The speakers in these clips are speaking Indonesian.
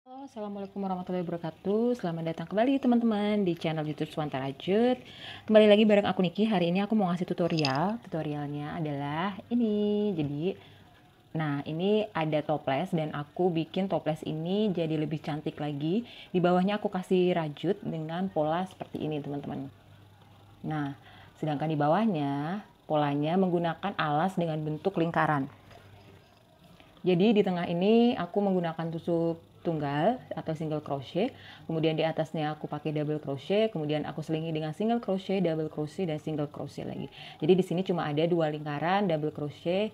Halo, assalamualaikum warahmatullahi wabarakatuh. Selamat datang kembali teman-teman di channel YouTube Swanta Rajut. Kembali lagi bareng aku Niki. Hari ini aku mau ngasih tutorial. Tutorialnya adalah ini. Ini ada toples dan aku bikin toples ini jadi lebih cantik lagi. Di bawahnya aku kasih rajut dengan pola seperti ini, teman-teman. Nah, sedangkan di bawahnya polanya menggunakan alas dengan bentuk lingkaran. Jadi di tengah ini aku menggunakan tusuk tunggal atau single crochet, kemudian di atasnya aku pakai double crochet, kemudian aku selingi dengan single crochet, double crochet, dan single crochet lagi. Jadi di sini cuma ada 2 lingkaran double crochet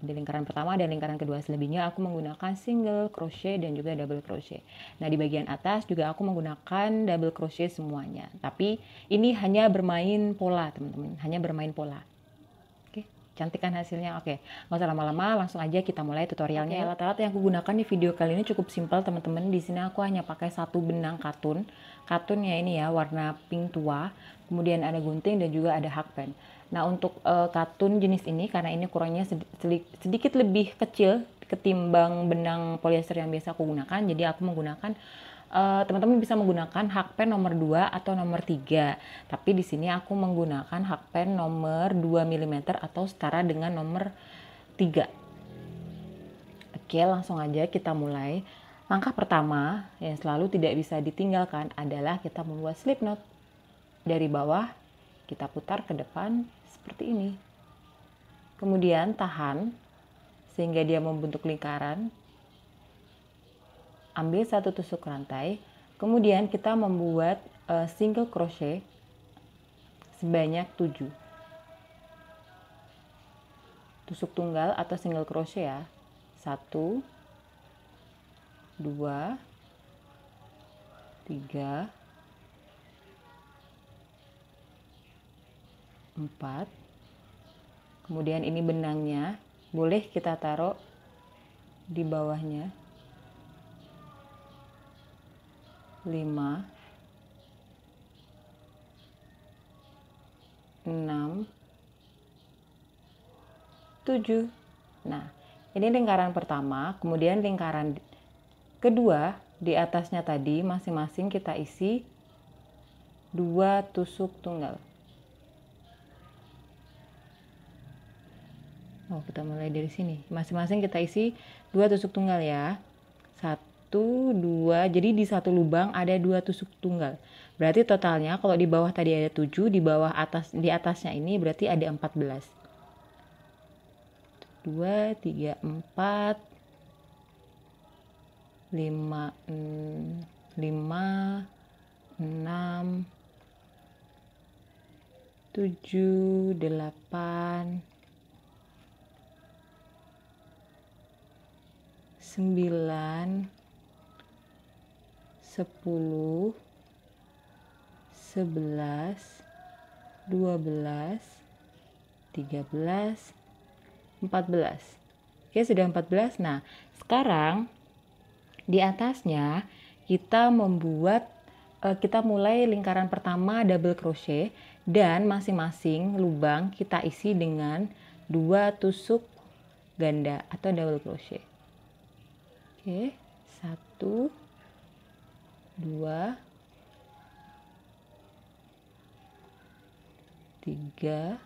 di lingkaran pertama dan lingkaran kedua. Selebihnya aku menggunakan single crochet dan juga double crochet. Nah, di bagian atas juga aku menggunakan double crochet semuanya. Tapi ini hanya bermain pola, teman-teman, hanya bermain pola. Cantik kan hasilnya? Oke, nggak usah lama-lama, langsung aja kita mulai tutorialnya. Alat-alat yang aku gunakan di video kali ini cukup simpel, teman-teman. Di sini aku hanya pakai satu benang katun. Katunnya ini ya warna pink tua, kemudian ada gunting dan juga ada hakpen. Nah, untuk katun jenis ini karena ini ukurannya sedikit lebih kecil ketimbang benang polyester yang biasa aku gunakan, jadi aku menggunakan teman-teman bisa menggunakan hakpen nomor 2 atau nomor 3. Tapi di sini aku menggunakan hakpen nomor 2 mm atau setara dengan nomor 3. Oke, langsung aja kita mulai. Langkah pertama yang selalu tidak bisa ditinggalkan adalah kita membuat slip knot. Dari bawah kita putar ke depan seperti ini. Kemudian tahan sehingga dia membentuk lingkaran. Ambil satu tusuk rantai, kemudian kita membuat single crochet sebanyak 7 tusuk tunggal atau single crochet ya. 1 2 3 4. Kemudian ini benangnya boleh kita taruh di bawahnya. 5 6 7. Nah, ini lingkaran pertama, kemudian lingkaran kedua di atasnya tadi masing-masing kita isi 2 tusuk tunggal. Kita mulai dari sini. Masing-masing kita isi 2 tusuk tunggal ya. 1 2, jadi di satu lubang ada 2 tusuk tunggal. Berarti totalnya kalau di bawah tadi ada 7, di atasnya ini berarti ada 14. 2 3 4 5 6 7 8 9 10 11 12 13 14. Oke, sudah 14. Nah, sekarang di atasnya kita mulai lingkaran pertama double crochet dan masing-masing lubang kita isi dengan 2 tusuk ganda atau double crochet. Oke, 1 2 3 4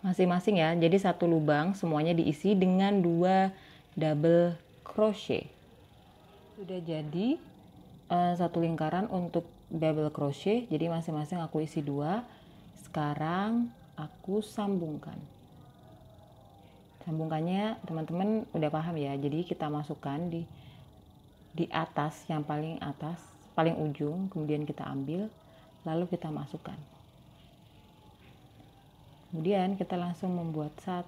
masing-masing ya. Jadi satu lubang semuanya diisi dengan 2 double crochet. Sudah jadi satu lingkaran untuk double crochet. Jadi masing-masing aku isi 2. Sekarang aku sambungkan. Sambungkannya teman-teman udah paham ya. Jadi kita masukkan di atas, yang paling atas, paling ujung, kemudian kita ambil, lalu kita masukkan. Kemudian kita langsung membuat 1.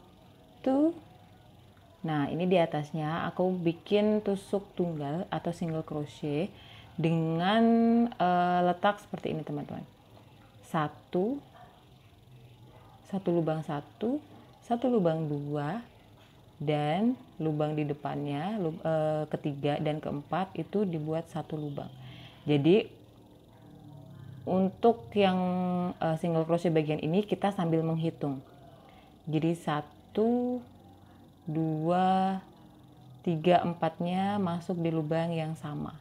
Nah, ini di atasnya aku bikin tusuk tunggal atau single crochet dengan letak seperti ini, teman-teman. 1 lubang 1, 1 lubang 2, dan lubang di depannya ketiga dan keempat itu dibuat 1 lubang. Jadi untuk yang single crochet bagian ini kita sambil menghitung. Jadi 1, 2, 3, 4-nya masuk di lubang yang sama.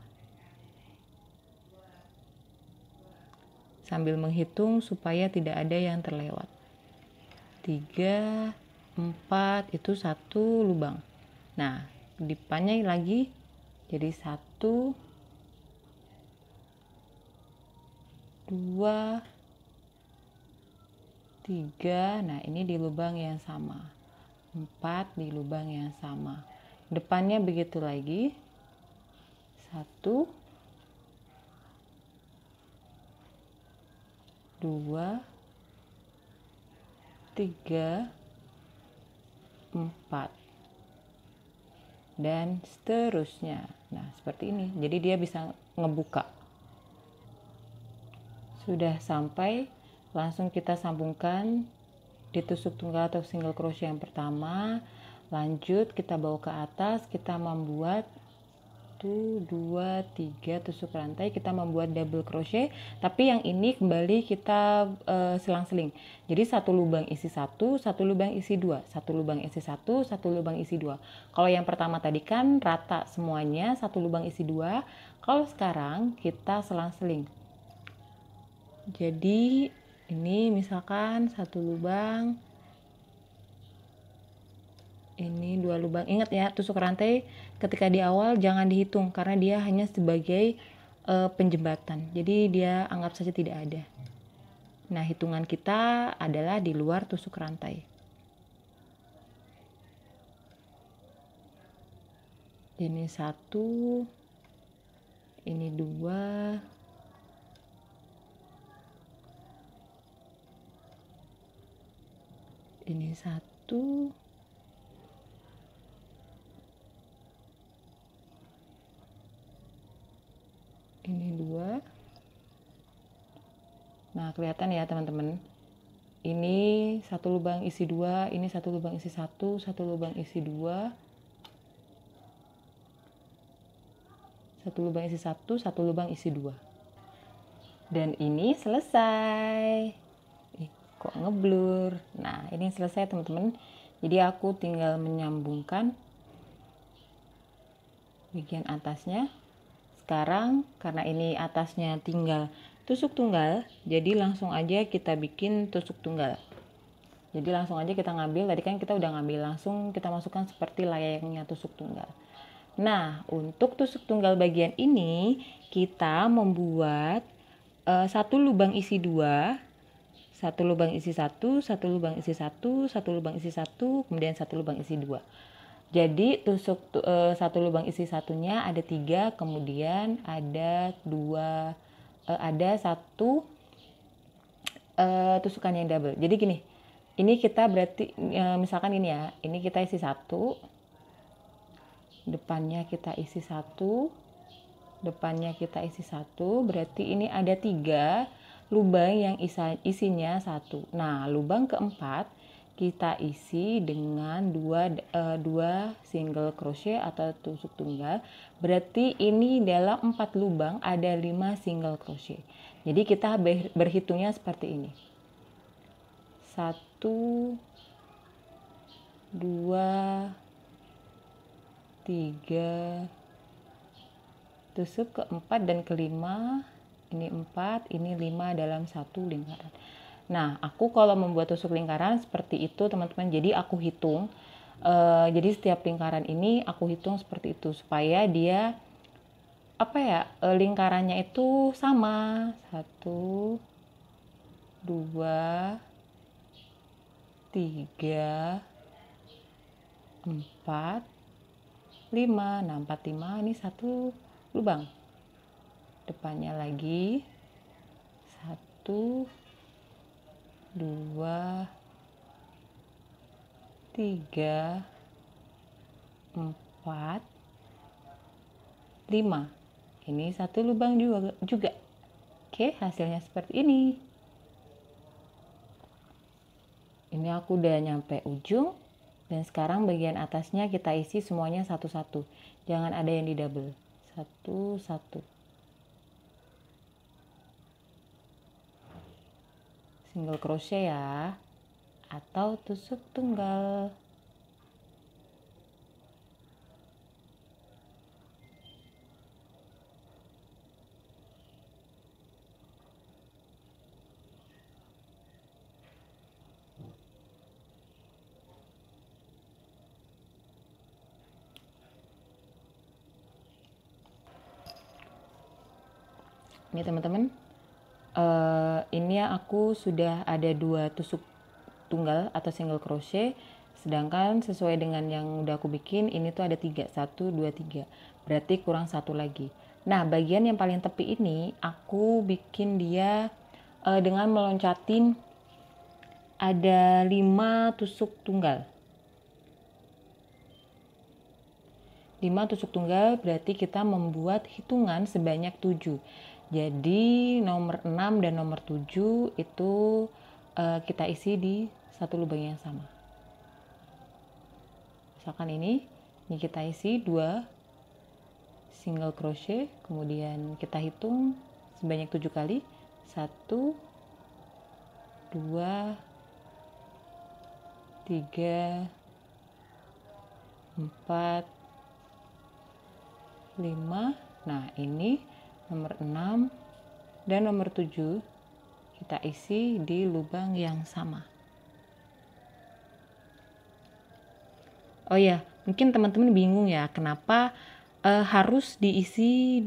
Sambil menghitung supaya tidak ada yang terlewat. 3, 4 itu 1 lubang. Nah, dipanjang lagi jadi 1, 2, 3. Nah, ini di lubang yang sama. 4 di lubang yang sama. Depannya begitu lagi. 1, 2, 3, 4. Dan seterusnya. Nah, seperti ini. Jadi dia bisa ngebuka. Sudah sampai, langsung kita sambungkan di tusuk tunggal atau single crochet yang pertama. Lanjut kita bawa ke atas, kita membuat 1, 2, 3 tusuk rantai, kita membuat double crochet, tapi yang ini kembali kita selang-seling. Jadi satu lubang isi satu lubang isi dua, satu lubang isi satu lubang isi dua. Kalau yang pertama tadi kan rata semuanya, satu lubang isi dua. Kalau sekarang kita selang-seling. Jadi ini misalkan satu lubang, ini 2 lubang. Ingat ya, tusuk rantai ketika di awal jangan dihitung karena dia hanya sebagai penjembatan. Jadi dia anggap saja tidak ada. Nah, hitungan kita adalah di luar tusuk rantai. Ini 1, ini 2, ini 1, ini 2. Nah, kelihatan ya teman-teman. Ini satu lubang isi 2, ini satu lubang isi 1, satu lubang isi 2. Satu lubang isi 1, satu lubang isi 2. Dan ini selesai. Kok ngeblur. Nah, ini selesai teman-teman. Jadi aku tinggal menyambungkan bagian atasnya. Sekarang karena ini atasnya tinggal tusuk tunggal, jadi langsung aja kita bikin tusuk tunggal. Jadi langsung aja kita ngambil, tadi kan kita udah ngambil, langsung kita masukkan seperti layaknya tusuk tunggal. Nah, untuk tusuk tunggal bagian ini kita membuat satu lubang isi 2, satu lubang isi 1, satu lubang isi 1, satu lubang isi 1, kemudian satu lubang isi 2. Jadi tusuk satu lubang isi satunya ada 3, kemudian ada 2, ada 1 tusukan yang double. Jadi gini, ini kita berarti misalkan ini ya, ini kita isi 1, depannya kita isi 1, depannya kita isi 1, berarti ini ada 3 lubang yang isinya 1. Nah, lubang keempat kita isi dengan 2 single crochet atau tusuk tunggal. Berarti ini dalam 4 lubang ada 5 single crochet. Jadi kita berhitungnya seperti ini. 1, 2, 3, tusuk keempat dan kelima. Ini 4, ini 5 dalam satu lingkaran. Nah, aku kalau membuat tusuk lingkaran seperti itu teman-teman, jadi aku hitung. Jadi setiap lingkaran ini aku hitung seperti itu supaya dia lingkarannya itu sama. 1, 2, 3, 4, 5. Nah, 4, 5 ini satu lubang. Depannya lagi 1, 2, 3, 4, 5. Ini satu lubang juga. Oke, hasilnya seperti ini. Ini aku udah nyampe ujung. Dan sekarang bagian atasnya kita isi semuanya satu-satu. Jangan ada yang di double. Satu-satu. single crochet ya, atau tusuk tunggal. Ini teman-teman, ini aku sudah ada 2 tusuk tunggal atau single crochet, sedangkan sesuai dengan yang udah aku bikin ini tuh ada 3, 1, 2, 3, berarti kurang 1 lagi. Nah, bagian yang paling tepi ini aku bikin dia dengan meloncatin ada 5 tusuk tunggal. 5 tusuk tunggal berarti kita membuat hitungan sebanyak 7. Jadi nomor 6 dan nomor 7 itu kita isi di satu lubang yang sama. Misalkan ini kita isi 2 single crochet, kemudian kita hitung sebanyak 7 kali. 1, 2, 3, 4, 5. Nah, ini nomor 6 dan nomor 7 kita isi di lubang yang sama. Oh ya, mungkin teman-teman bingung ya, kenapa harus diisi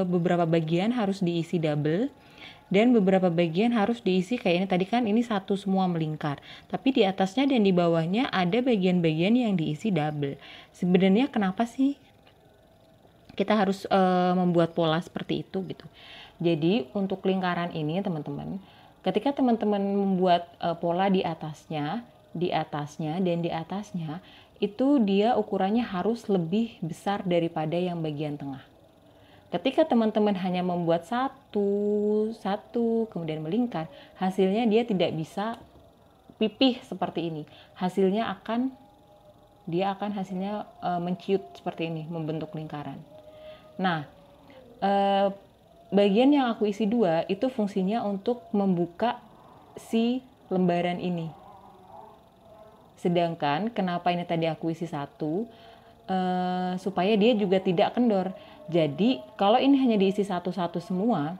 beberapa bagian harus diisi double dan beberapa bagian harus diisi kayak ini. Tadi kan ini satu semua melingkar, tapi di atasnya dan di bawahnya ada bagian-bagian yang diisi double. Sebenarnya kenapa sih kita harus membuat pola seperti itu gitu? Jadi untuk lingkaran ini teman-teman, ketika teman-teman membuat pola di atasnya dan di atasnya, itu dia ukurannya harus lebih besar daripada yang bagian tengah. Ketika teman-teman hanya membuat satu kemudian melingkar, hasilnya dia tidak bisa pipih seperti ini. Dia akan hasilnya menciut seperti ini, membentuk lingkaran. Nah, bagian yang aku isi 2 itu fungsinya untuk membuka si lembaran ini. Sedangkan kenapa ini tadi aku isi 1, supaya dia juga tidak kendor. Jadi kalau ini hanya diisi satu-satu semua,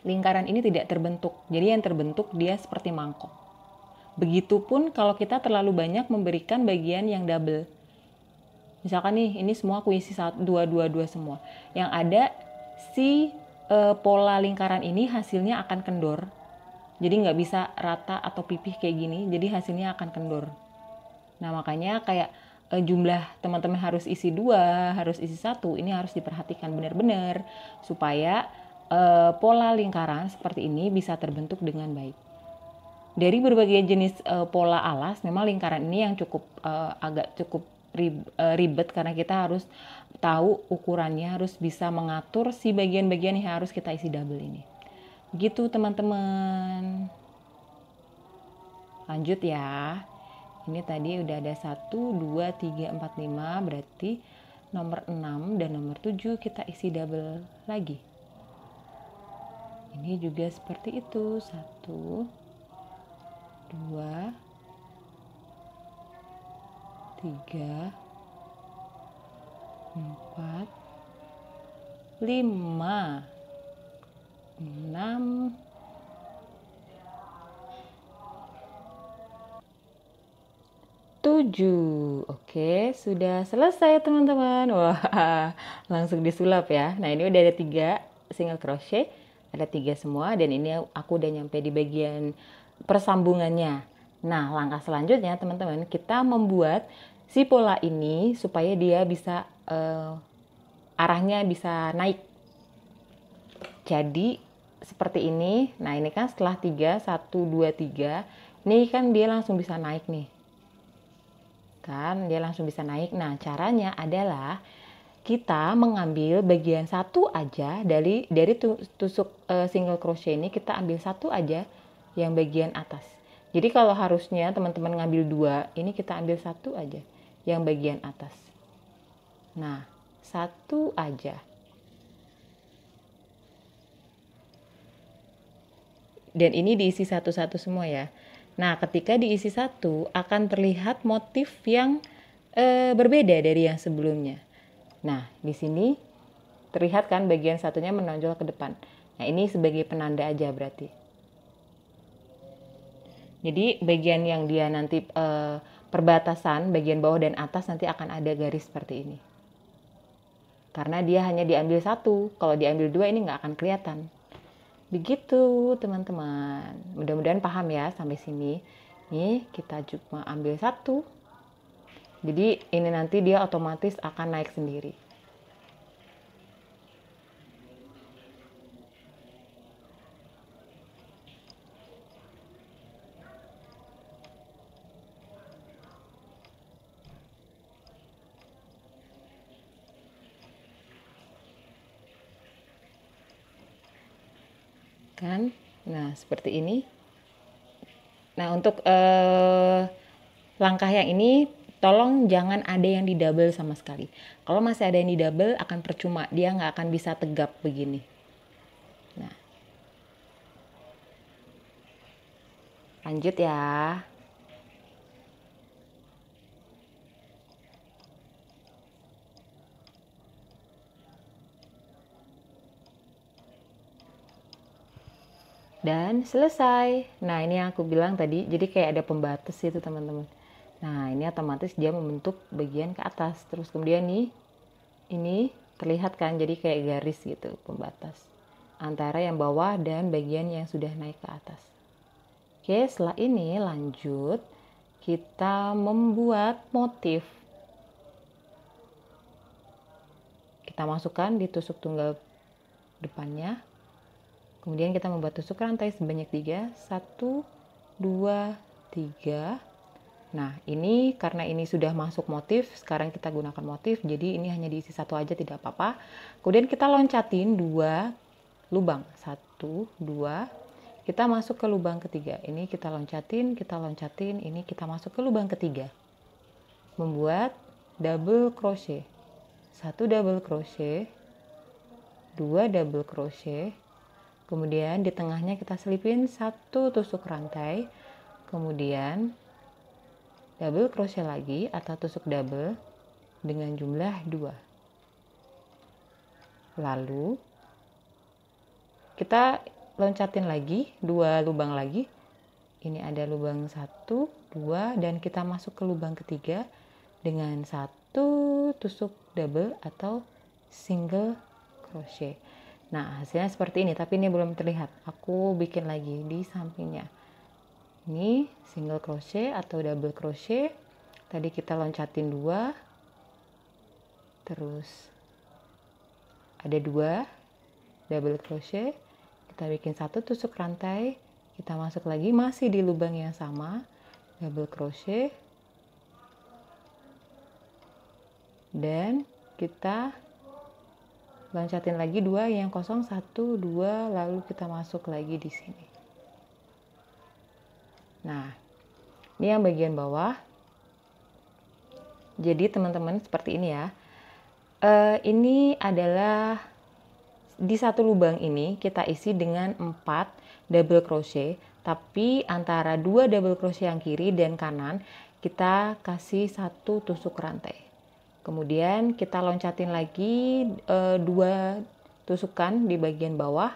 lingkaran ini tidak terbentuk. Jadi yang terbentuk dia seperti mangkok. Begitupun kalau kita terlalu banyak memberikan bagian yang double. Misalkan nih, ini semua aku isi 2 semua. Yang ada si pola lingkaran ini hasilnya akan kendor. Jadi nggak bisa rata atau pipih kayak gini, jadi hasilnya akan kendor. Nah, makanya kayak jumlah teman-teman harus isi 2, harus isi 1, ini harus diperhatikan benar-benar supaya pola lingkaran seperti ini bisa terbentuk dengan baik. Dari berbagai jenis pola alas, memang lingkaran ini yang agak cukup ribet karena kita harus tahu ukurannya, harus bisa mengatur si bagian-bagian yang harus kita isi double ini. Gitu teman-teman. Lanjut ya. Ini tadi udah ada 1, 2, 3, 4, 5. Berarti nomor 6 dan nomor 7 kita isi double lagi. Ini juga seperti itu. 1, 2, 3, 4, 5, 6, 7. Oke, sudah selesai teman-teman. Wah, langsung disulap ya. Nah, ini udah ada 3 single crochet, ada 3 semua, dan ini aku udah nyampe di bagian persambungannya. Nah, langkah selanjutnya teman-teman, kita membuat si pola ini supaya dia bisa arahnya bisa naik. Jadi seperti ini. Nah, ini kan setelah 3, 1, 2, 3, ini kan dia langsung bisa naik nih. Kan dia langsung bisa naik. Nah, caranya adalah kita mengambil bagian satu aja dari tusuk single crochet ini, kita ambil satu aja yang bagian atas. Jadi kalau harusnya teman-teman ngambil 2, ini kita ambil satu aja yang bagian atas. Nah, satu aja. Dan ini diisi satu-satu semua ya. Nah, ketika diisi satu akan terlihat motif yang berbeda dari yang sebelumnya. Nah, di sini terlihat kan bagian satunya menonjol ke depan. Nah, ini sebagai penanda aja berarti. Jadi bagian yang dia nanti perbatasan bagian bawah dan atas nanti akan ada garis seperti ini. Karena dia hanya diambil satu, kalau diambil dua ini nggak akan kelihatan. Begitu teman-teman. Mudah-mudahan paham ya sampai sini. Nih kita cuma ambil satu. Jadi ini nanti dia otomatis akan naik sendiri. Kan? Nah, seperti ini. Nah, untuk langkah yang ini tolong jangan ada yang di double sama sekali. Kalau masih ada yang di double akan percuma, dia nggak akan bisa tegap begini. Nah, lanjut ya. Dan selesai. Nah, ini yang aku bilang tadi, jadi kayak ada pembatas itu teman-teman. Nah, ini otomatis dia membentuk bagian ke atas. Terus kemudian nih, ini terlihat kan jadi kayak garis gitu, pembatas antara yang bawah dan bagian yang sudah naik ke atas. Oke, setelah ini lanjut kita membuat motif. Kita masukkan di tusuk tunggal depannya. Kemudian kita membuat tusuk rantai sebanyak 3, 1, 2, 3. Nah, ini karena ini sudah masuk motif, sekarang kita gunakan motif, jadi ini hanya diisi satu aja tidak apa-apa. Kemudian kita loncatin 2 lubang, 1, 2. Kita masuk ke lubang ketiga. Ini kita loncatin, ini kita masuk ke lubang ketiga. Membuat double crochet. 1 double crochet, 2 double crochet. Kemudian di tengahnya kita selipin 1 tusuk rantai. Kemudian double crochet lagi atau tusuk double dengan jumlah 2. Lalu kita loncatin lagi 2 lubang lagi. Ini ada lubang 1, 2 dan kita masuk ke lubang ketiga dengan 1 tusuk double atau single crochet. Nah, hasilnya seperti ini, tapi ini belum terlihat. Aku bikin lagi di sampingnya. Ini single crochet atau double crochet. Tadi kita loncatin 2. Terus ada 2 double crochet. Kita bikin 1 tusuk rantai. Kita masuk lagi masih di lubang yang sama. Double crochet. Dan kita loncatin lagi 2 yang kosong, 1, 2, lalu kita masuk lagi di sini. Nah, ini yang bagian bawah. Jadi teman-teman seperti ini ya. Ini adalah di satu lubang ini kita isi dengan 4 double crochet, tapi antara 2 double crochet yang kiri dan kanan kita kasih 1 tusuk rantai. Kemudian kita loncatin lagi 2 tusukan di bagian bawah.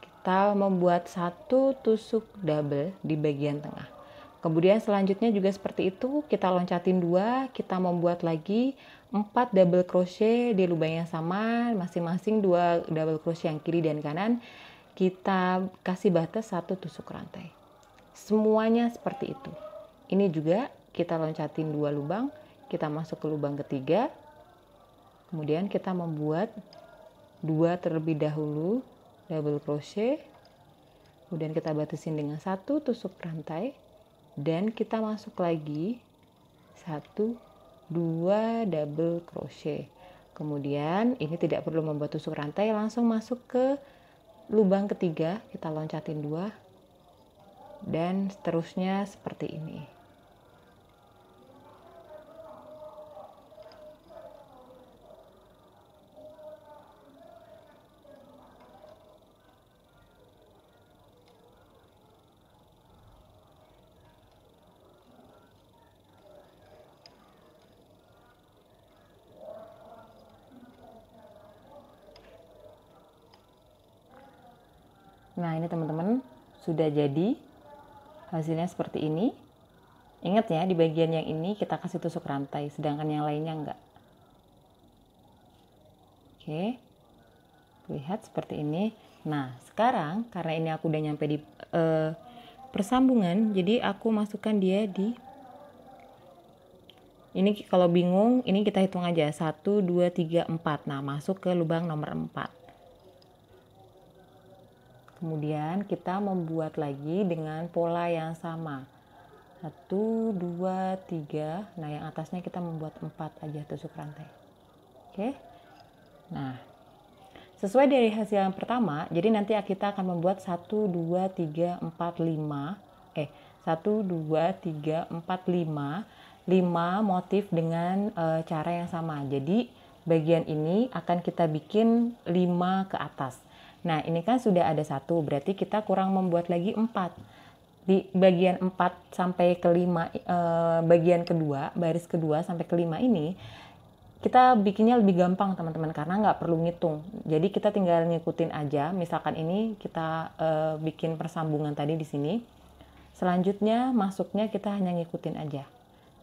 Kita membuat 1 tusuk double di bagian tengah. Kemudian selanjutnya juga seperti itu, kita loncatin 2, kita membuat lagi 4 double crochet di lubang yang sama, masing-masing 2 double crochet yang kiri dan kanan. Kita kasih batas 1 tusuk rantai. Semuanya seperti itu. Ini juga kita loncatin 2 lubang. Kita masuk ke lubang ketiga, kemudian kita membuat 2 terlebih dahulu double crochet, kemudian kita batasin dengan 1 tusuk rantai, dan kita masuk lagi 1, 2 double crochet. Kemudian ini tidak perlu membuat tusuk rantai, langsung masuk ke lubang ketiga, kita loncatin 2, dan seterusnya seperti ini. Nah, ini teman-teman sudah jadi, hasilnya seperti ini. Ingat ya, di bagian yang ini kita kasih tusuk rantai, sedangkan yang lainnya enggak. Oke, lihat seperti ini. Nah, sekarang karena ini aku udah nyampe di persambungan, jadi aku masukkan dia di ini. Kalau bingung, ini kita hitung aja 1, 2, 3, 4. Nah, masuk ke lubang nomor 4. Kemudian kita membuat lagi dengan pola yang sama. 1, 2, 3. Nah, yang atasnya kita membuat 4 aja tusuk rantai. Oke. Nah, sesuai dari hasil yang pertama, jadi nanti kita akan membuat 1, 2, 3, 4, 5. 1, 2, 3, 4, 5. 5 motif dengan cara yang sama. Jadi bagian ini akan kita bikin 5 ke atas. Nah, ini kan sudah ada 1, berarti kita kurang membuat lagi 4. Di bagian 4 sampai ke 5, bagian kedua, baris kedua sampai ke 5 ini, kita bikinnya lebih gampang teman-teman, karena nggak perlu ngitung. Jadi kita tinggal ngikutin aja. Misalkan ini kita bikin persambungan tadi di sini. Selanjutnya masuknya kita hanya ngikutin aja.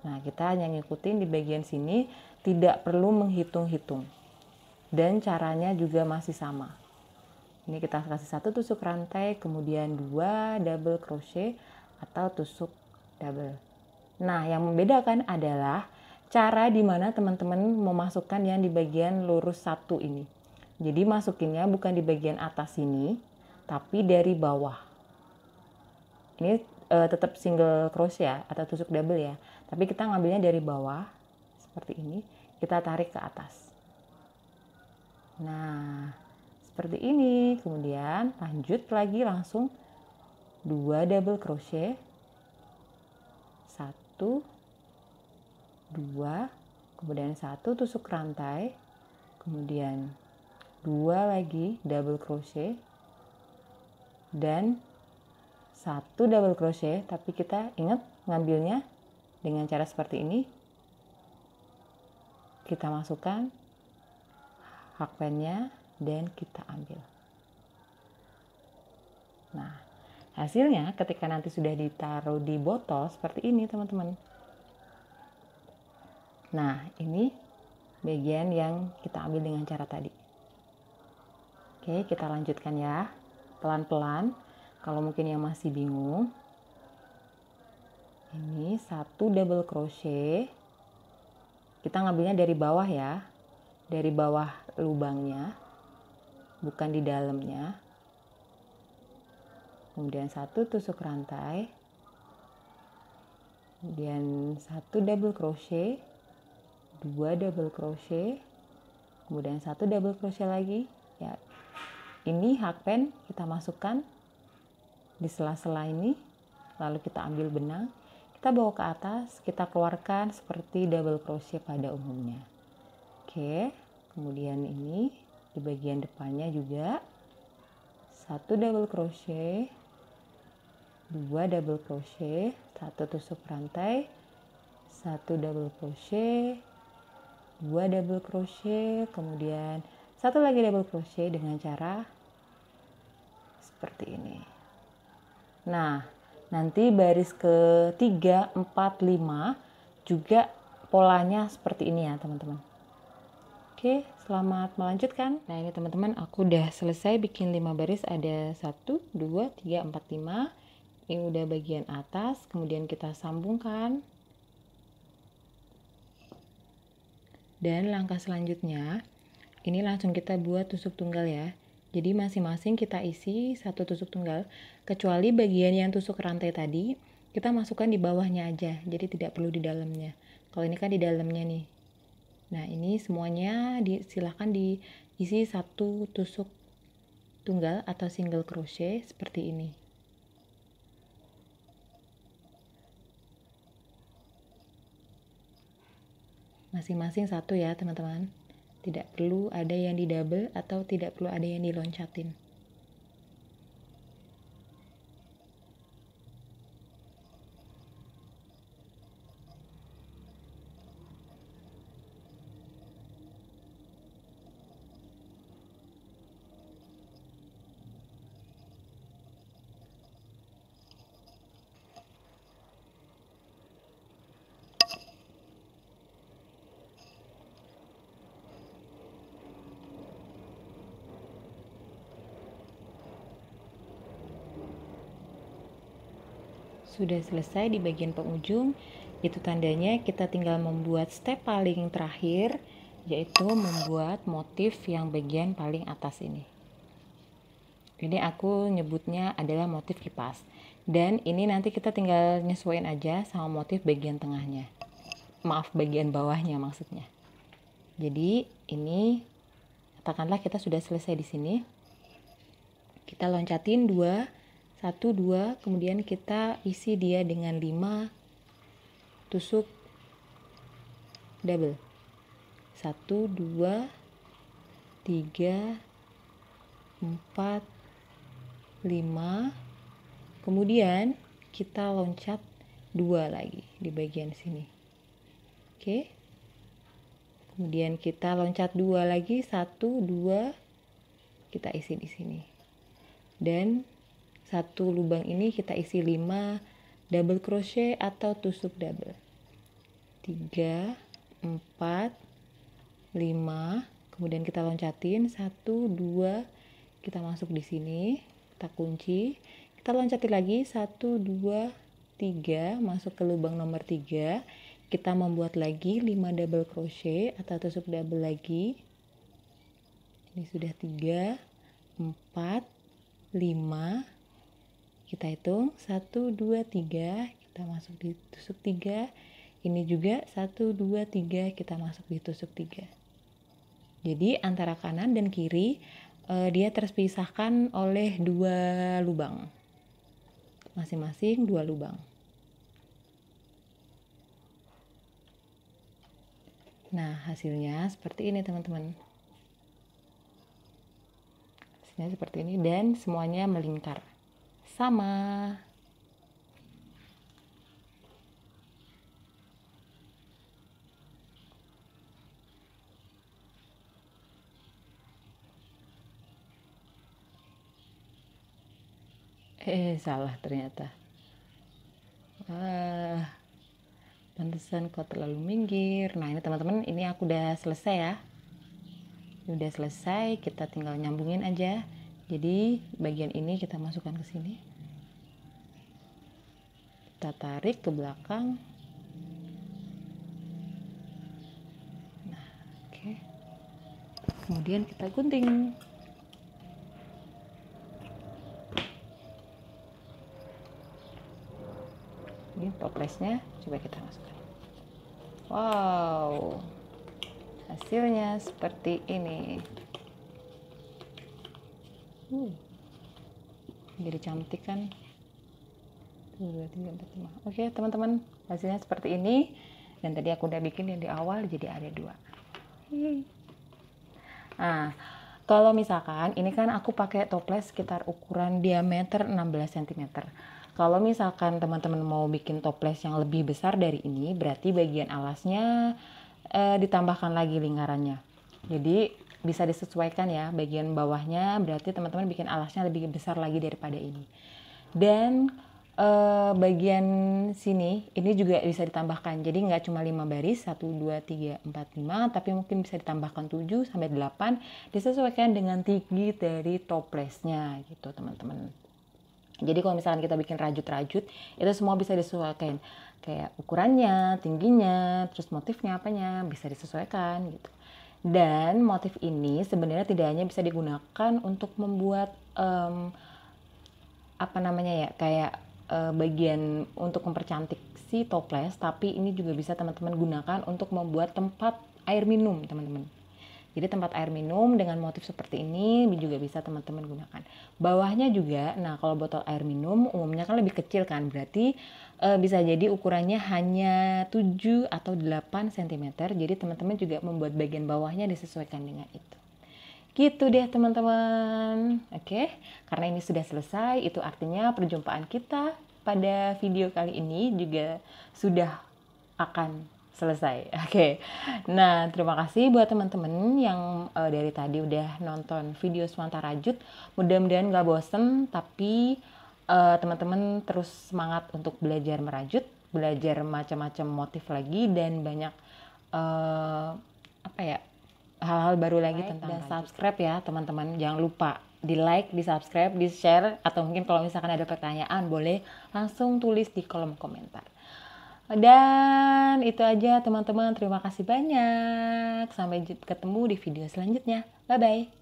Nah, kita hanya ngikutin di bagian sini, tidak perlu menghitung-hitung. Dan caranya juga masih sama. Ini kita kasih 1 tusuk rantai, kemudian 2 double crochet atau tusuk double. Nah, yang membedakan adalah cara dimana teman-teman memasukkan yang di bagian lurus 1 ini. Jadi masukinnya bukan di bagian atas sini, tapi dari bawah. Ini tetap single crochet ya, atau tusuk double ya. Tapi kita ngambilnya dari bawah, seperti ini. Kita tarik ke atas. Nah, seperti ini. Kemudian lanjut lagi langsung 2 double crochet, 1, 2, kemudian 1 tusuk rantai, kemudian 2 lagi double crochet, dan 1 double crochet. Tapi kita ingat ngambilnya dengan cara seperti ini. Kita masukkan hakpennya dan kita ambil. Nah, hasilnya ketika nanti sudah ditaruh di botol seperti ini teman-teman. Nah, ini bagian yang kita ambil dengan cara tadi. Oke, kita lanjutkan ya, pelan-pelan. Kalau mungkin yang masih bingung, ini 1 double crochet. Kita ngambilnya dari bawah ya, dari bawah lubangnya, bukan di dalamnya. Kemudian 1 tusuk rantai, kemudian 1 double crochet, 2 double crochet, kemudian 1 double crochet lagi ya. Ini hakpen kita masukkan di sela-sela ini, lalu kita ambil benang, kita bawa ke atas, kita keluarkan seperti double crochet pada umumnya. Oke, kemudian ini di bagian depannya juga 1 double crochet, 2 double crochet, 1 tusuk rantai, 1 double crochet, 2 double crochet, kemudian 1 lagi double crochet dengan cara seperti ini. Nah, nanti baris ke 3, 4, 5 juga polanya seperti ini ya teman-teman. Oke, selamat melanjutkan. Nah, ini teman-teman aku udah selesai bikin 5 baris. Ada 1, 2, 3, 4, 5. Ini udah bagian atas, kemudian kita sambungkan. Dan langkah selanjutnya, ini langsung kita buat tusuk tunggal ya. Jadi masing-masing kita isi 1 tusuk tunggal, kecuali bagian yang tusuk rantai tadi, kita masukkan di bawahnya aja, jadi tidak perlu di dalamnya. Kalau ini kan di dalamnya nih. Nah, ini semuanya silahkan diisi 1 tusuk tunggal atau single crochet seperti ini. Masing-masing 1 ya teman-teman. Tidak perlu ada yang di double atau tidak perlu ada yang diloncatin. sudah selesai di bagian penghujung. Itu tandanya kita tinggal membuat step paling terakhir, yaitu membuat motif yang bagian paling atas ini. Ini aku nyebutnya adalah motif kipas. Dan ini nanti kita tinggal nyesuaiin aja sama motif bagian tengahnya. Maaf, bagian bawahnya maksudnya. Jadi ini katakanlah kita sudah selesai di sini. Kita loncatin 2, 1, 2, kemudian kita isi dia dengan 5 tusuk double. 1, 2, 3, 4, 5. Kemudian kita loncat 2 lagi di bagian sini. Oke. Kemudian kita loncat 2 lagi, 1, 2, kita isi di sini. Dan satu lubang ini kita isi 5 double crochet atau tusuk double. 3, 4, 5. Kemudian kita loncatin 1, 2, kita masuk di sini, kita kunci. Kita loncatin lagi 1, 2, 3, masuk ke lubang nomor 3. Kita membuat lagi 5 double crochet atau tusuk double lagi. Ini sudah 3, 4, 5. Kita hitung 1, 2, 3, kita masuk di tusuk 3. Ini juga 1, 2, 3, kita masuk di tusuk 3. Jadi antara kanan dan kiri dia terpisahkan oleh 2 lubang. Masing-masing 2 lubang. Nah, hasilnya seperti ini teman-teman. Hasilnya seperti ini dan semuanya melingkar. Sama. Salah ternyata. Pantesan kok terlalu minggir. Nah, ini teman-teman, ini aku udah selesai ya. Udah selesai, kita tinggal nyambungin aja. Jadi, bagian ini kita masukkan ke sini. Kita tarik ke belakang. Nah, oke. Kemudian kita gunting. Ini toplesnya, coba kita masukkan. Wow, hasilnya seperti ini. Jadi cantik kan? 2, 3, 4, 5. Oke teman-teman, hasilnya seperti ini. Dan tadi aku udah bikin yang di awal, jadi ada 2. Nah, kalau misalkan ini kan aku pakai toples sekitar ukuran diameter 16 cm. Kalau misalkan teman-teman mau bikin toples yang lebih besar dari ini, berarti bagian alasnya ditambahkan lagi lingkarannya. Jadi bisa disesuaikan ya, bagian bawahnya berarti teman-teman bikin alasnya lebih besar lagi daripada ini. Dan bagian sini ini juga bisa ditambahkan. Jadi nggak cuma 5 baris, 1, 2, 3, 4, 5, tapi mungkin bisa ditambahkan 7 sampai 8, disesuaikan dengan tinggi dari toplesnya gitu teman-teman. Jadi kalau misalkan kita bikin rajut-rajut, itu semua bisa disesuaikan. Kayak ukurannya, tingginya, terus motifnya apanya, bisa disesuaikan gitu. Dan motif ini sebenarnya tidak hanya bisa digunakan untuk membuat kayak bagian untuk mempercantik si toples, tapi ini juga bisa teman-teman gunakan untuk membuat tempat air minum teman-teman. Jadi tempat air minum dengan motif seperti ini juga bisa teman-teman gunakan. Bawahnya juga, nah kalau botol air minum umumnya kan lebih kecil kan, berarti bisa jadi ukurannya hanya 7 atau 8 cm. Jadi teman-teman juga membuat bagian bawahnya disesuaikan dengan itu. Gitu deh teman-teman. Oke, karena ini sudah selesai, itu artinya perjumpaan kita pada video kali ini juga sudah akan selesai. Oke. Nah, terima kasih buat teman-teman yang dari tadi udah nonton video Swanta Rajut. Mudah-mudahan gak bosen, tapi teman-teman terus semangat untuk belajar merajut, belajar macam-macam motif lagi dan banyak hal-hal baru lagi tentang dan subscribe ya teman-teman. Jangan lupa di like, di subscribe, di share, atau mungkin kalau misalkan ada pertanyaan boleh langsung tulis di kolom komentar. Dan itu aja teman-teman, terima kasih banyak. Sampai ketemu di video selanjutnya. Bye-bye.